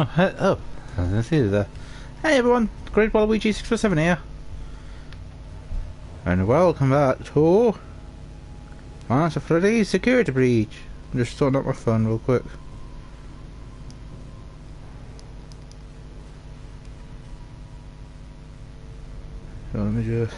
Oh, I didn't see it there. Hey everyone, Great Waluigi 647 here. And welcome back to FNAF Security Breach. I'm just sorting out my phone real quick. So let me just...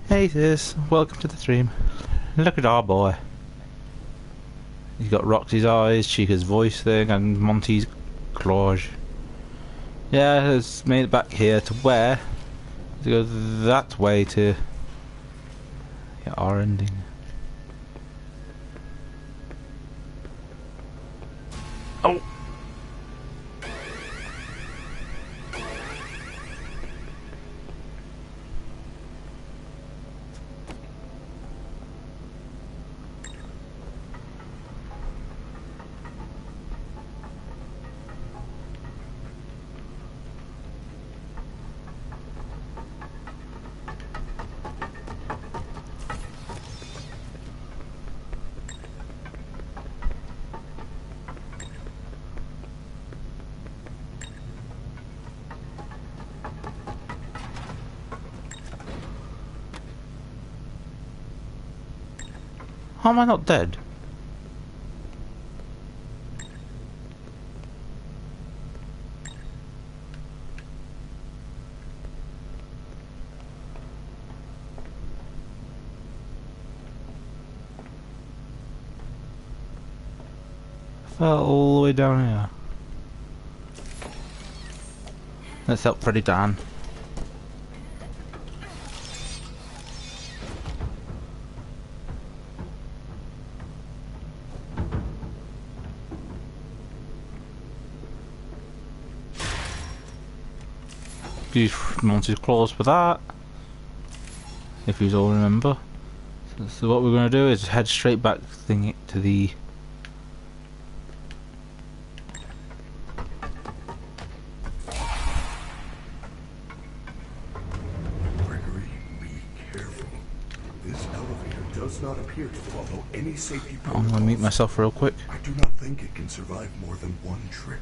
Hey sis, welcome to the stream. Look at our boy. He's got Roxy's eyes, Chica's voice thing, and Monty's claws. Yeah, it's made it back here to where? To go that way to get our ending. Oh! How am I not dead? I fell all the way down here. Let's help Freddy down. Use Monty's claws for that, if you all remember. So what we're going to do is head straight back to the... Gregory, be careful. This elevator does not appear to follow any safety protocols. I'm going to mute myself real quick. I do not think it can survive more than one trip.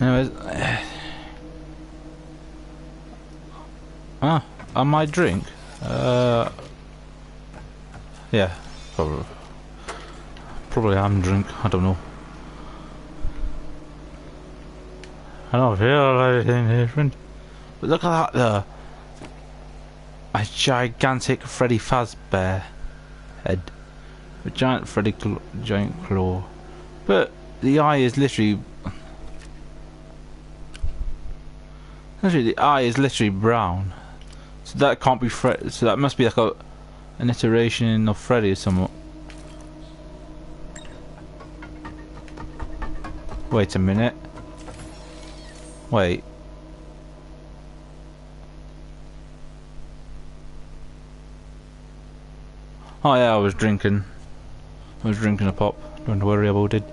Anyways, on my drink, yeah, probably I'm drunk, I don't know. I don't feel anything different. But look at that there. A gigantic Freddy Fazbear head. A giant giant claw. But the eye is literally... the eye is literally brown, so that can't be Freddy. So that must be like an iteration of Freddy or somewhat. Wait a minute. Wait. Oh yeah, I was drinking a pop. Don't worry about it.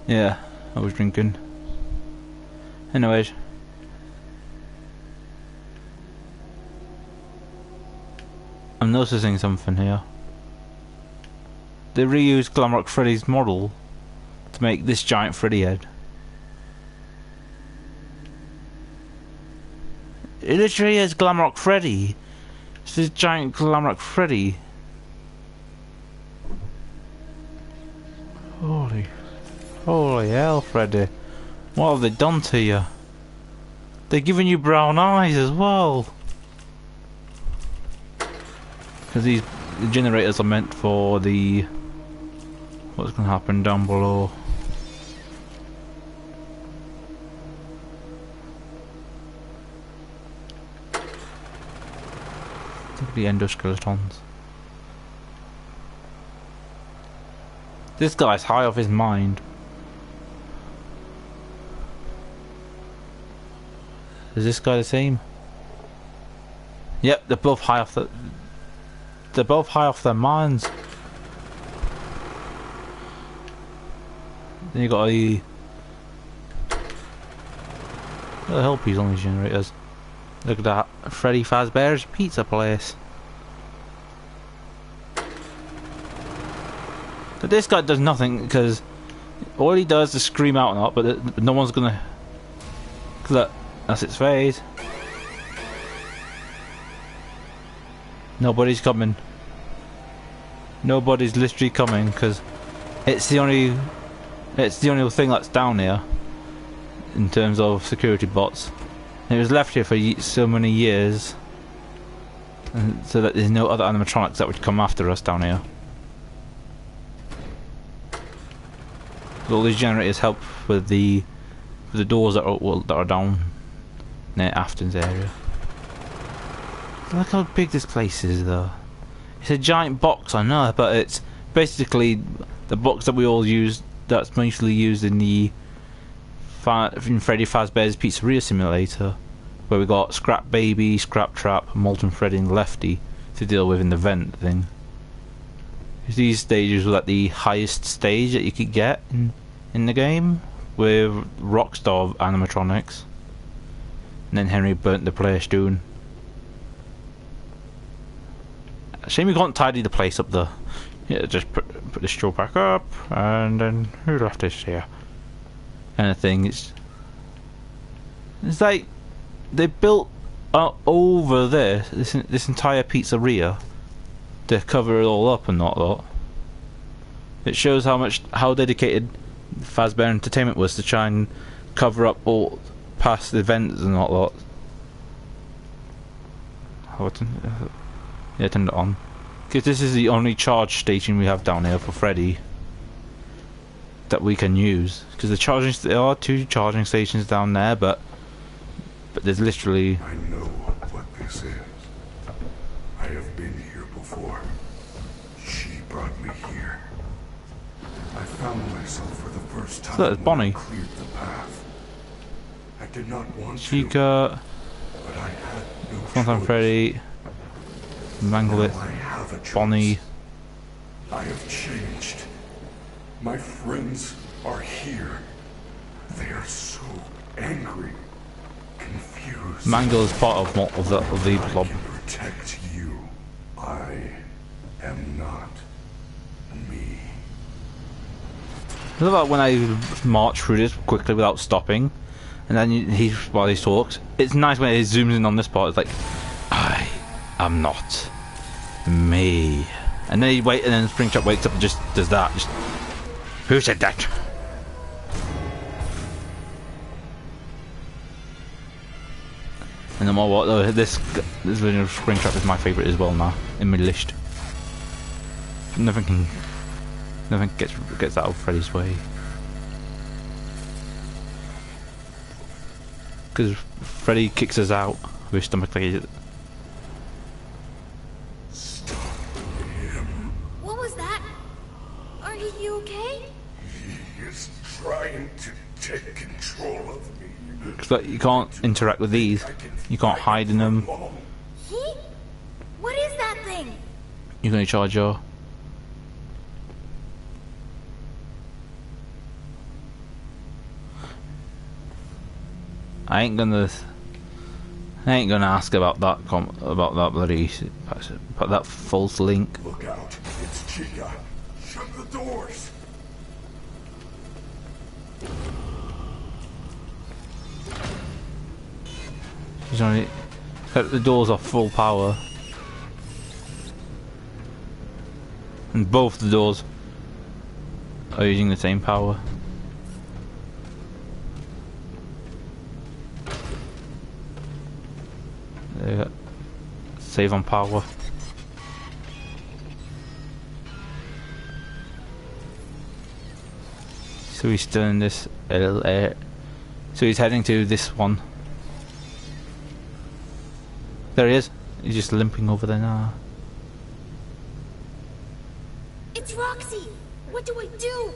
Yeah, I was drinking. Anyways. I'm noticing something here. they reused Glamrock Freddy's model to make this giant Freddy head. It literally is Glamrock Freddy. It's this giant Glamrock Freddy. Holy hell, Freddy. What have they done to you? They're giving you brown eyes as well. Because these generators are meant for the... what's going to happen down below. The endoskeletons. This guy's high off his mind. Is this guy the same? Yep, they're both high off the... they're both high off their minds. Then you got a... what the hell piece on these generators? Look at that, Freddy Fazbear's Pizza Place. But this guy does nothing because all he does is scream out and up, but no one's gonna... look, that's its face. Nobody's coming. Nobody's literally coming because it's the only thing that's down here in terms of security bots. It was left here for so many years, and so that there's no other animatronics that would come after us down here. All these generators help with the doors that are down near Afton's area. Look how big this place is, though. It's a giant box, I know, but it's basically the box that we all use. That's mostly used in the in Freddy Fazbear's Pizzeria Simulator, where we got Scrap Baby, Scrap Trap, Molten Freddy, and Lefty to deal with in the vent thing. These stages were at the highest stage that you could get in the game with Rockstar animatronics, and then Henry burnt the place down. Shame we can't tidy the place up though. Yeah, just put the straw back up, and then who left this here? Kind of thing. It's like they built over this entire pizzeria to cover it all up and whatnot. It shows how dedicated Fazbear Entertainment was to try and cover up all past events and whatnot. Yeah, turn it on. Because this is the only charge station we have down here for Freddy that we can use. Because there are 2 charging stations down there, but there's literally... I know what this is. I have been here before. She brought me here. I found myself for the first time. So that's Bonnie. When I cleared the path. I did not want Chica, to, but I had no Funtime choice. Freddy, Mangle It, Now I have a choice. Bonnie. I have changed. My friends are here. They are so angry, confused. Mangle is part of the I club. can protect you. I am not me. I love that when I march through this quickly without stopping, and then while he talks, it's nice when he zooms in on this part. It's like, I am not me, and then and then Springtrap wakes up and just does that. Just, who said that? And no more what though, this version of Springtrap is my favourite as well now in my list. Nothing gets out of Freddy's way. Because Freddy kicks us out with stomach like Stop him. What was that? Are you okay? He is trying to take control of me. Because you can't interact with these. You can't hide in them. He? What is that thing? You're gonna charge your... I ain't gonna ask about that bloody that false link. Look out. It's Chica. Shut the doors. She's only cut the doors off full power. And both the doors are using the same power. There you go. Save on power. So he's still in this little air. So he's heading to this one. There he is. He's just limping over there now. It's Roxy! What do I do?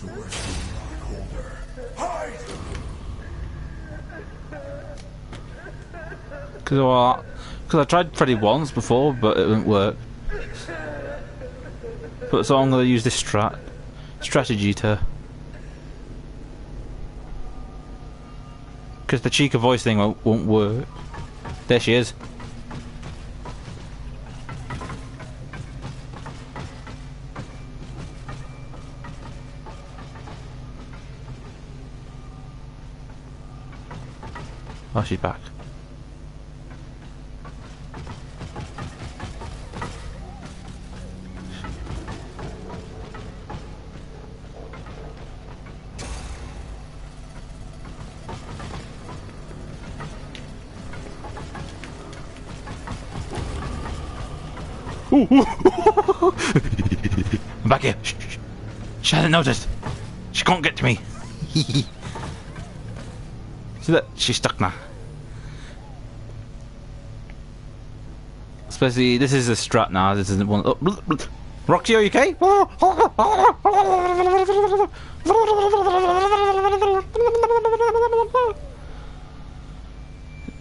The doors do not hold her. Hide! Because I tried Freddy once before, but it didn't work. But so I'm going to use this strategy to... Because the Chica voice thing won't work. There she is. Oh, she's back. Ooh, ooh. I'm back here. Shh, shh. She hasn't noticed. She can't get to me. See that? She's stuck now. Especially, this is a strat now. This isn't one. Oh, Roxy, are you okay?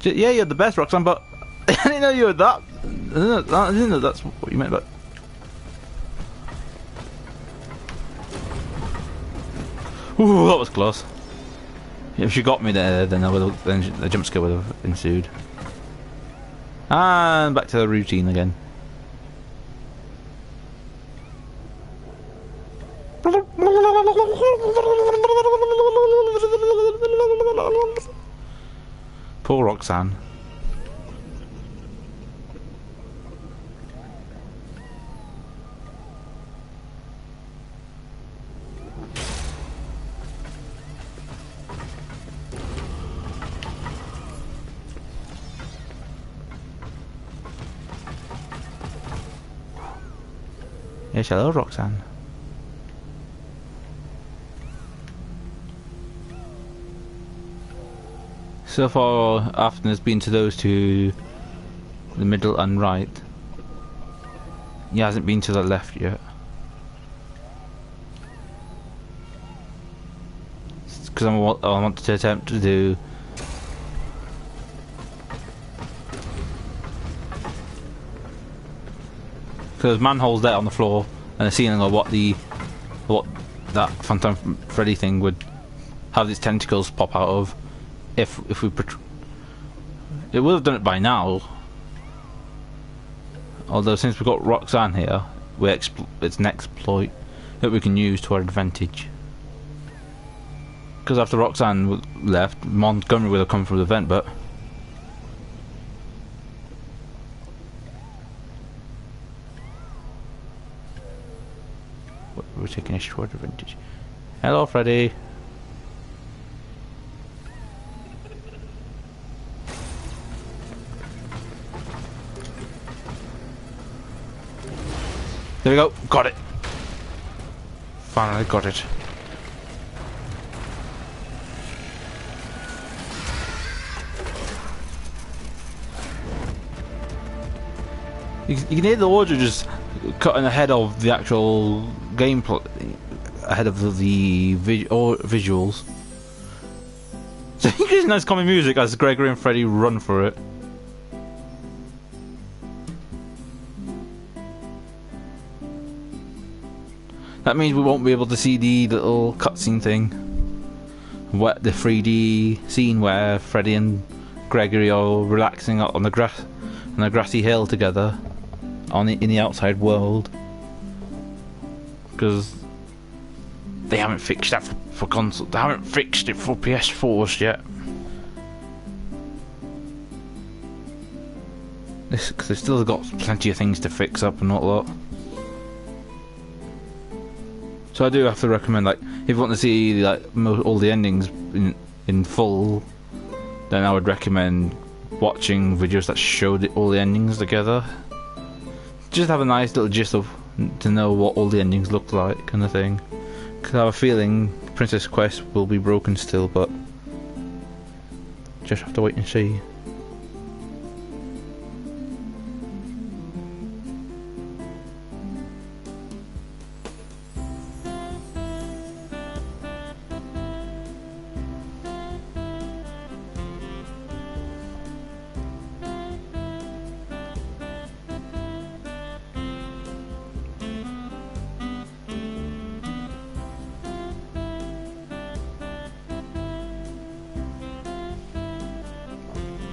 Yeah, you're the best, Roxanne, but I didn't know you were that. I didn't know that's what you meant, but. Ooh, that was close. If she got me there, then then the jump scare would have ensued. And back to the routine again. Poor Roxanne. Yes, hello, Roxanne. So far, Afton has been to those two, the middle and right. He hasn't been to the left yet. Because I want to attempt to do. Because manholes there on the floor and the ceiling are what that Phantom Freddy thing would have these tentacles pop out of if we it would have done it by now. Although since we've got Roxanne here, it's an exploit that we can use to our advantage. Because after Roxanne left, Montgomery would have come from the vent, but we're taking a short advantage. Hello, Freddy. There we go. Got it. Finally got it. You can hear the audio just cutting ahead of the actual gameplay, ahead of the visuals. So you get nice common music as Gregory and Freddy run for it. That means we won't be able to see the little cutscene thing, the 3D scene where Freddy and Gregory are relaxing on the grassy hill together, in the outside world. because they haven't fixed that for console. They haven't fixed it for PS4s yet. Because they've still got plenty of things to fix up and whatnot. So I do have to recommend, like, if you want to see like all the endings in full, then I would recommend watching videos that show all the endings together. Just have a nice little gist of to know what all the endings look like, kind of thing. Because I have a feeling Princess Quest will be broken still, but just have to wait and see.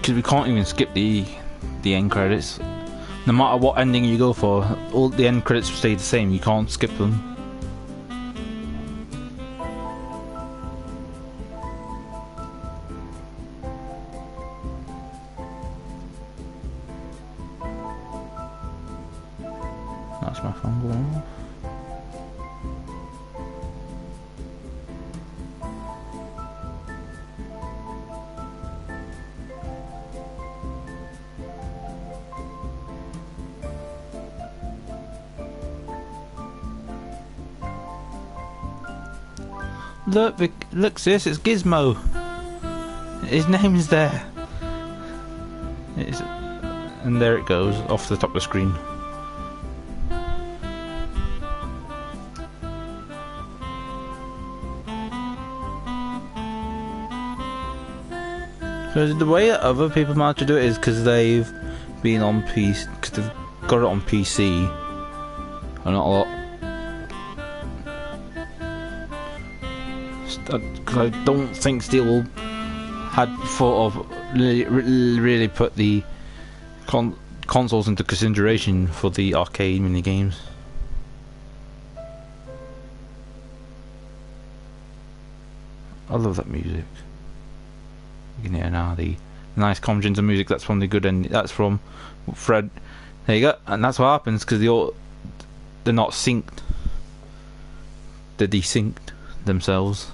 Because we can't even skip the end credits. No matter what ending you go for, all the end credits stay the same. You can't skip them. That's my phone going off. Look, sis, it's Gizmo. His name is there. And there it goes, off the top of the screen. So the way that other people manage to do it is because they've been on PC, because they've got it on PC, and not a lot. Because I don't think Steel had thought of really put the consoles into consideration for the arcade mini games. I love that music. You can hear now the nice convergence of music. That's from the good end. That's from Fred. There you go. And that's what happens because they're not synced. They're desynced themselves.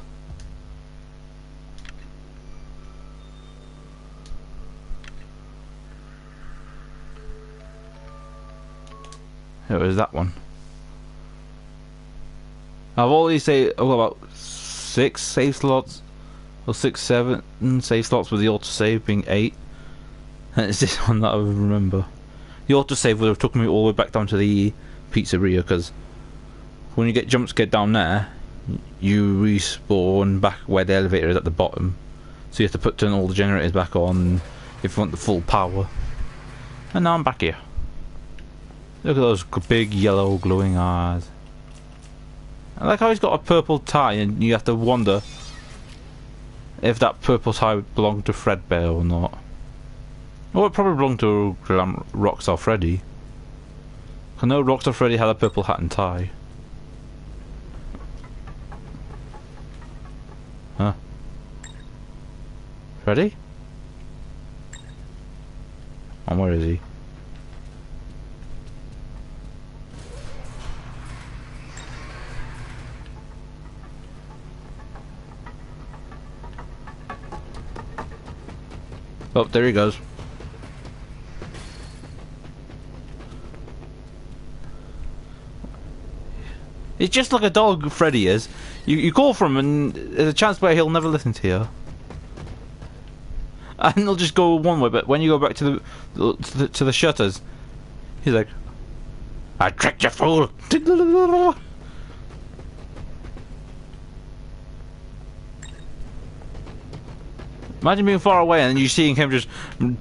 It was that one. I've already got about 6 save slots, or 6, 7 save slots, with the autosave being 8, and it's this one that I remember. The autosave would have took me all the way back down to the pizzeria, because when you get jump scared down there, you respawn back where the elevator is at the bottom, so you have to turn all the generators back on if you want the full power. And now I'm back here. Look at those big yellow glowing eyes. I like how he's got a purple tie, and you have to wonder if that purple tie belonged to Fredbear or not. Or it probably belonged to Rockstar Freddy. I know Rockstar Freddy had a purple hat and tie. Huh? Freddy? And where is he? Oh, there he goes. He's just like a dog, Freddy is. You call for him and there's a chance where he'll never listen to you. And he'll just go one way, but when you go back to the shutters, he's like, I tricked you, fool! Imagine being far away and then you seeing him just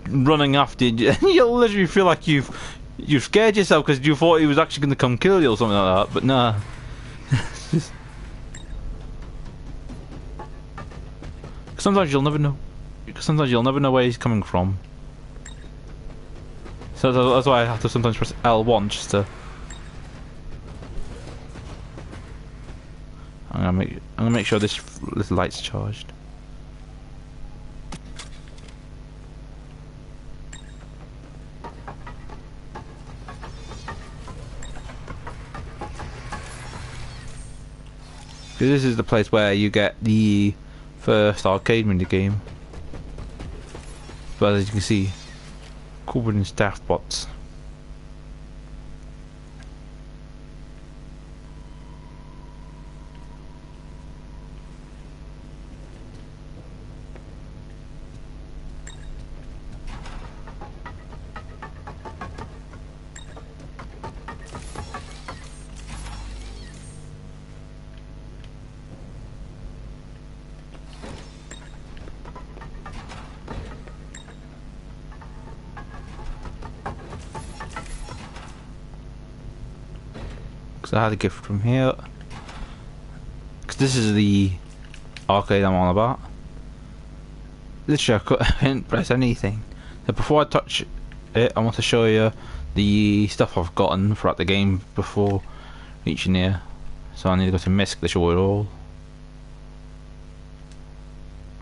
running after you, and you'll literally feel like you've scared yourself because you thought he was actually going to come kill you or something like that, but nah. Sometimes you'll never know. Sometimes you'll never know where he's coming from. So that's why I have to sometimes press L1 just to... I'm gonna make sure this light's charged. Because this is the place where you get the first arcade mini game. But as you can see, covered in staff bots. Because I had a gift from here. Because this is the arcade I'm on about. Literally, I couldn't press anything. So before I touch it, I want to show you the stuff I've gotten throughout the game before reaching here. So I need to go to MISC to show it all.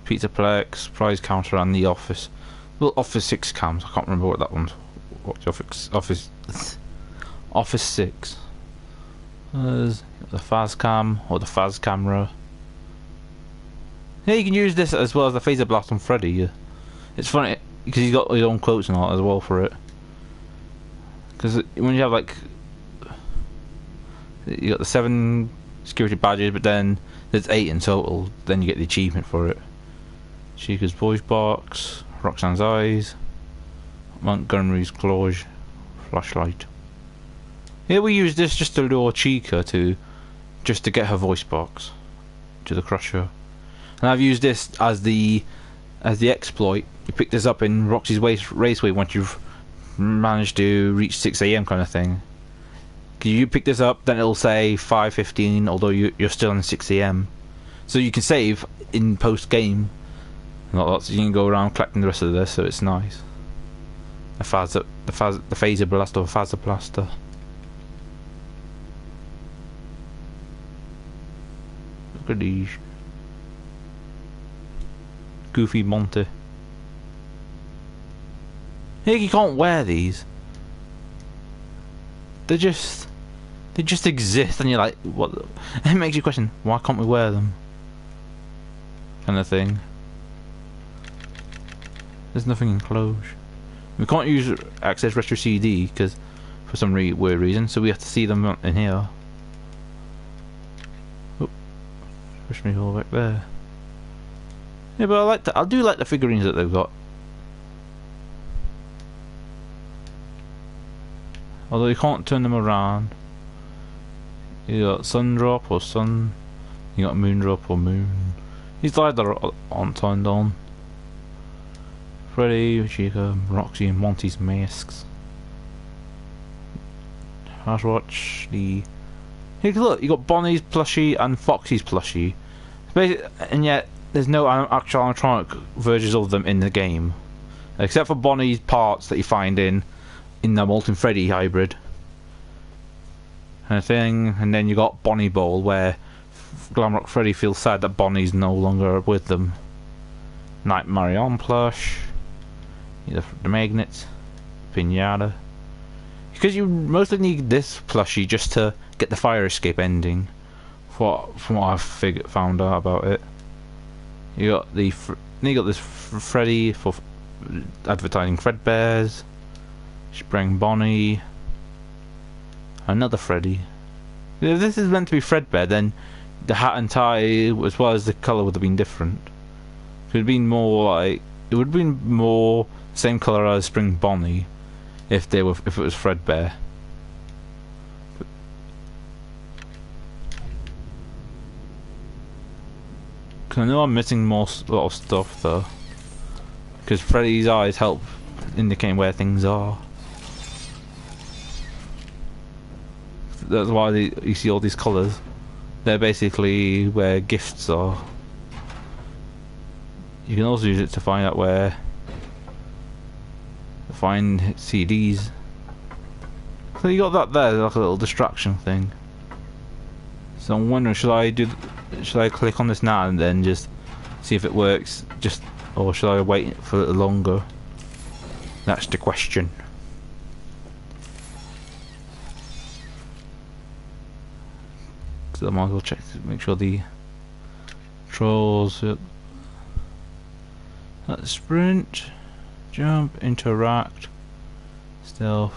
Pizzaplex, prize counter, and the office. Well, Office 6 cams. I can't remember what that one's. What's Office 6. There's the Faz cam or the Faz camera. Yeah, you can use this as well as the phaser blast on Freddy. It's funny because he's got his own quotes and all as well for it. Because when you have like, you got the 7 security badges, but then there's 8 in total. Then you get the achievement for it. Chica's voice box, Roxanne's eyes, Montgomery's claws, flashlight. Here we use this just to lure Chica to get her voice box to the crusher. And I've used this as the exploit. You pick this up in Roxy's raceway once you've managed to reach 6 AM kind of thing. You pick this up, then it'll say 5:15, although you're still in 6 AM. So you can save in post game. So you can go around collecting the rest of this, so it's nice. The phaser blast or phaser blaster. Look at these. Goofy Monty. Hey, you can't wear these. They just exist, and you're like, what? It makes you question, why can't we wear them? Kind of thing. There's nothing enclosed. We can't use access retro CD because for some weird reason, so we have to see them in here. Oh, push me all back there. Yeah, but I do like the figurines that they've got. Although you can't turn them around. You got sun drop or sun. You got moon drop or moon. These either aren't turned on. Freddy, Chica, Roxy, and Monty's masks. Let's watch the. Hey, look, you got Bonnie's plushie and Foxy's plushie. And yet there's no actual animatronic versions of them in the game, except for Bonnie's parts that you find in the Molten Freddy hybrid kind of thing. And then you got Bonnie Bowl, where Glamrock Freddy feels sad that Bonnie's no longer with them. Night Marion plush. The magnets, pinata. Because you mostly need this plushie just to get the fire escape ending. From what I've found out about it. You got this Freddy for advertising Fredbears. Spring Bonnie. Another Freddy. If this is meant to be Fredbear, then the hat and tie, as well as the colour, would have been different. It would have been more like, it would have been more same colour as Spring Bonnie if it was Fredbear. Cause I know I'm missing a lot of stuff though. Because Freddy's eyes help indicate where things are. That's why you see all these colours. They're basically where gifts are. You can also use it to find out where to find CDs. So you got that there, like a little distraction thing. So I'm wondering, should I do should I click on this now and then just see if it works? Or should I wait for a little longer? That's the question. So I might as well check to make sure the controls. Let's sprint, jump, interact, stealth,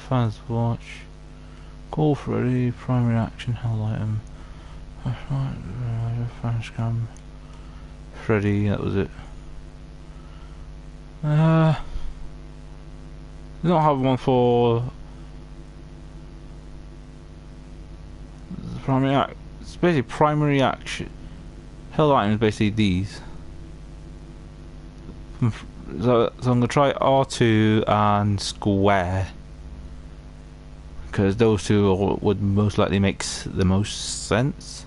fast watch, call Freddy, primary action, held item, flash cam, Freddy. That was it. I don't have one for the primary act. It's basically primary action. Held item is basically these. So I'm gonna try R2 and square because those two would most likely make the most sense.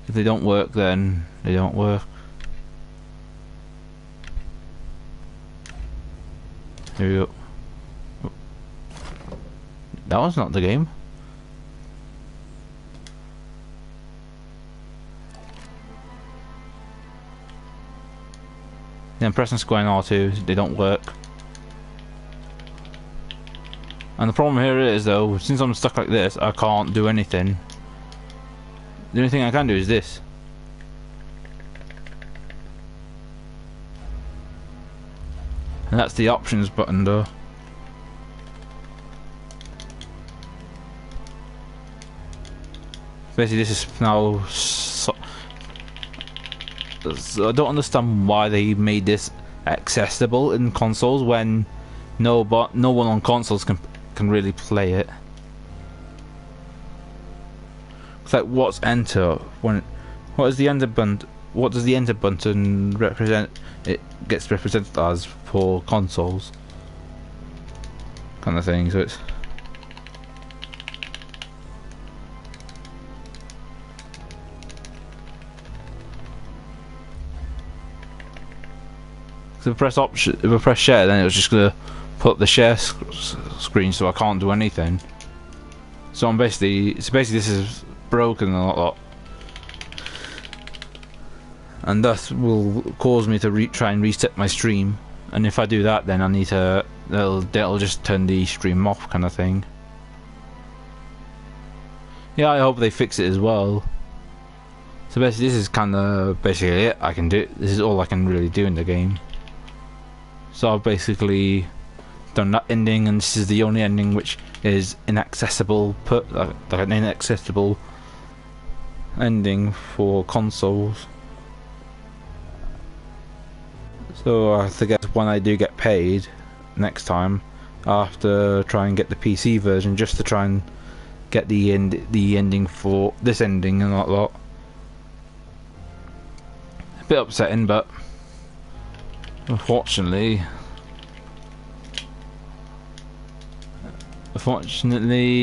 If they don't work, then they don't work. Here we go. Oh. That was not the game. Then pressing square and R2, they don't work. And the problem here is though, since I'm stuck like this, I can't do anything. The only thing I can do is this. And that's the options button though. Basically this is now so I don't understand why they made this accessible in consoles when no one on consoles can really play it. It's like, what's enter? What does the enter button represent? It gets represented as for consoles, kind of thing. So it's so if I press share, then it was just gonna put up the share screen, so I can't do anything. So I'm basically this is broken a lot, and thus will cause me to try and reset my stream. And if I do that, then I need to that'll just turn the stream off, kind of thing. Yeah, I hope they fix it as well. So basically, this is kind of basically it I can do. This is all I can really do in the game. So I've basically done that ending, and this is the only ending which is inaccessible, like an inaccessible ending for consoles. So I have to guess when I do get paid next time, I have to try and get the PC version just to try and get the ending for this ending and that lot. A bit upsetting, but unfortunately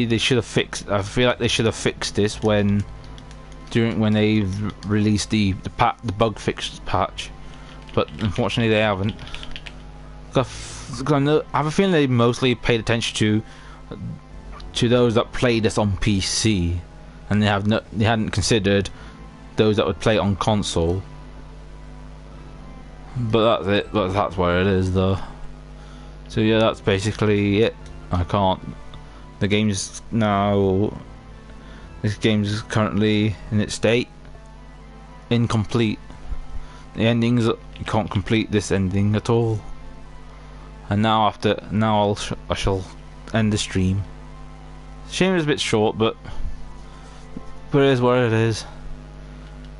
they should have fixed. I feel like they should have fixed this when they released the bug fix patch, but unfortunately they haven't. I have a feeling they mostly paid attention to those that played this on PC, and they hadn't considered those that would play it on console. But that's it. But that's where it is, though. So yeah, that's basically it. I can't. The game's now. This game's currently in its state incomplete. The endings, you can't complete this ending at all. And now I shall end the stream. Shame it's a bit short, but it is what it is.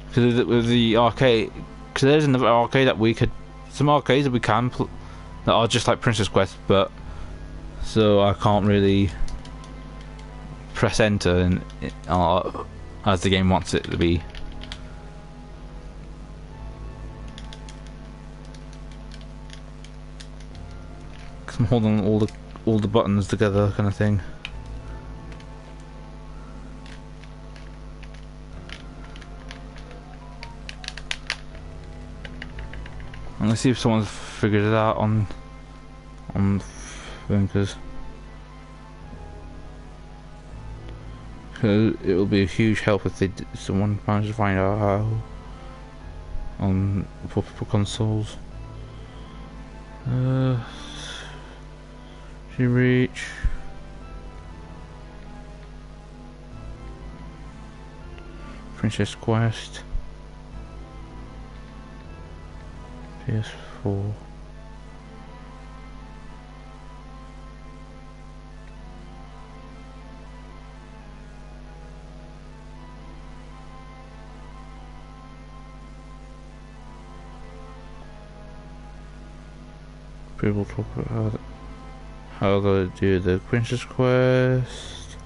Because with the arcade. Because there's another arcade that we could, some arcades that we can that are just like Princess Quest, but so I can't really press enter as the game wants it to be. Cause I'm holding all the buttons together, kind of thing. Let's see if someone's figured it out on phone, because Because it will be a huge help if someone managed to find out how on for consoles. She reach. Princess Quest. PS4. People talk about how they do the Princess Quest.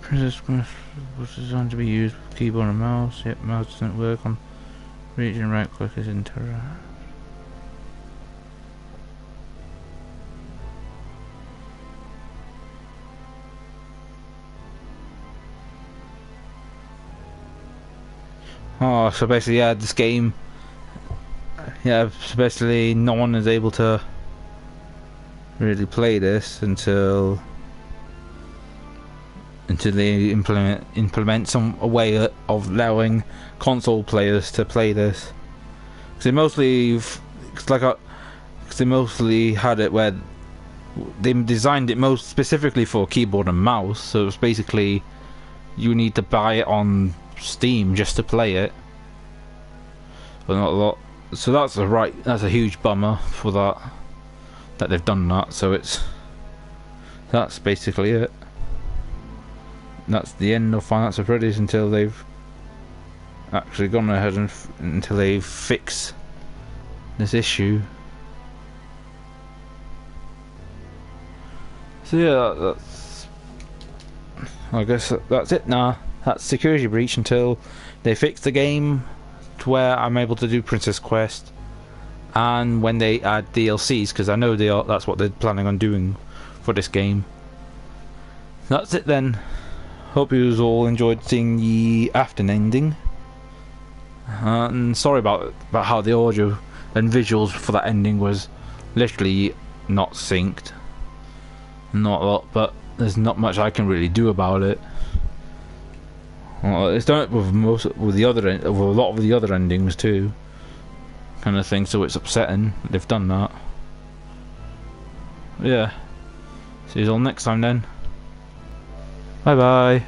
Princess Quest was designed to be used with keyboard and mouse, yet mouse doesn't work on reaching right click is interact. Oh, so basically, yeah, this game, yeah, so basically no one is able to really play this until they implement a way of allowing console players to play this. Because they mostly had it where they designed it most specifically for keyboard and mouse, so it's basically you need to buy it on Steam just to play it, but not a lot. So that's a huge bummer for that they've done that. So that's basically it. That's the end of Five Nights at Freddy's until they've actually gone ahead and until they fix this issue. So yeah, that's, I guess that's it now. That's Security Breach until they fix the game to where I'm able to do Princess Quest, and when they add DLCs, because I know that's what they're planning on doing for this game. That's it then. Hope you all enjoyed seeing the afton ending. And sorry about how the audio and visuals for that ending was literally not synced. Not a lot, but there's not much I can really do about it. Well, it's done it with a lot of the other endings too, kind of thing. So it's upsetting they've done that. Yeah. See you all next time then. Bye bye.